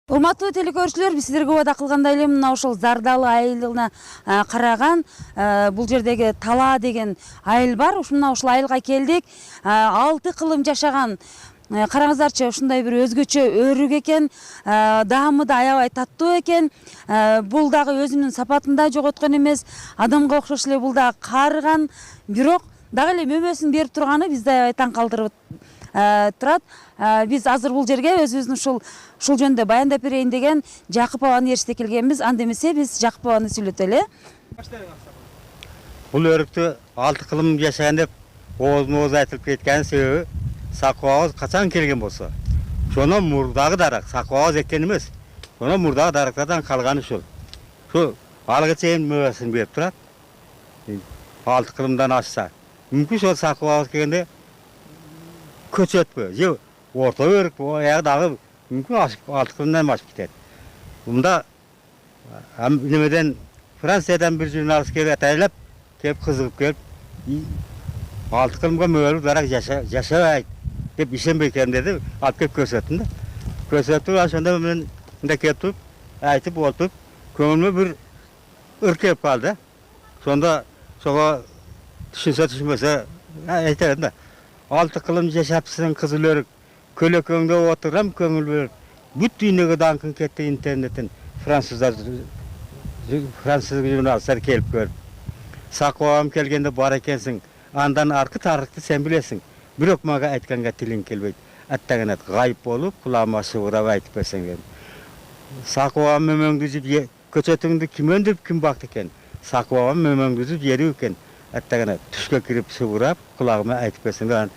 Урматтуу телекөрүүчүлөр, биз сиздерге убада кылгандай эле мына ошол Зардалы айылына караган бул жердеги Тала деген айыл бар. Мына ушул айылга келдик. 6 кылым жашаган, караңыздарчы, ушундай бир өзгөчө өрүк экен. Даамы да аябай таттуу экен. Бул дагы өзүнүн сапатында жоготкон эмес. Адамга окшош эле бул дагы карыган, бирок дагы эле мөмөсүн берип турганы бизди аябай таң калтырып турат. Биз азыр бул жерге өзүбүздүн ушул жөнүндө баяндап берейин деген Жакып абаны ээрчите келгенбиз. Анда эмесе биз Жакып абаны сүйлөтөлү. Бул өрүктү 6 кылым жашаган деп ооз айтылып кеткен себеби Сакып абабыз качан келген болсо, ошондон мурдагы дарак, Сакып абабыз экен эмес. Ошондон мурдагы дарактардан калганы ушул. Шу алга чейин мөбөсүн берип турат. 6 кылымдан ашса. Мүмкүн ошол Сакып абабыз келгенде көчөтпө, же орто өрүк, аягы дагы мүмкүн 6 кылымдан ашып кетет. Мында немеден Франциядан бир журналист келип атайлап келип кызыгып келип 6 кылымга мөбөлүк дарак жашабайт деп ишенбей келем деди. Алып келип көрсөттүм да. Көрсөттүк, ошондо мен мында келип туруп айтып отуруп көңүлүмө бир ыркелип калды. Сонда сого түшүнсө түшүнбөсө айтайын да. 6 кылым жашапсың кызыл өрүк, көлөкөңдө отурам көңүл берип. Бүт дүйнөгө даңкың кетти интернеттен. Француз журналисттер келип көрүп. Сакып абам келгенде бар экенсиң, андан аркы тарыхты сен билесиң. Бирок мага айтканга тилиң келбейт. Аттаган гайып болуп, кулагыма шыбырап айтып берсең дедим. Сакып абам мөмөңдү жеп, көчөтүңдү ким өндүрүп, ким бакты экен? Сакып абам мөмөңдү жеп жерүү экен. Аттаган түшкө кирип шыбырап, кулагыма айтып берсең дедим.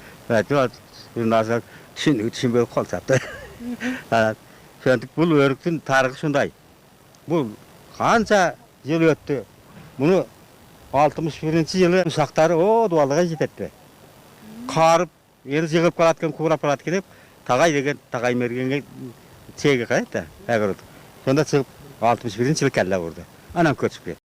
Журналисттер түшүнбөй калышат. Ошентип бул өрүктүн тарыхы ушундай. Бул канча жыл өттү. Муну 61-жылы ушактары Дубалга жетет. Карып, эми жыгылып калат экен, курап калат экен деп, Тагай деген Тагай мергенге чеги кайта, агыр. Сонда чыгып 61-жылы келди бурда. Анан көчүп кетти.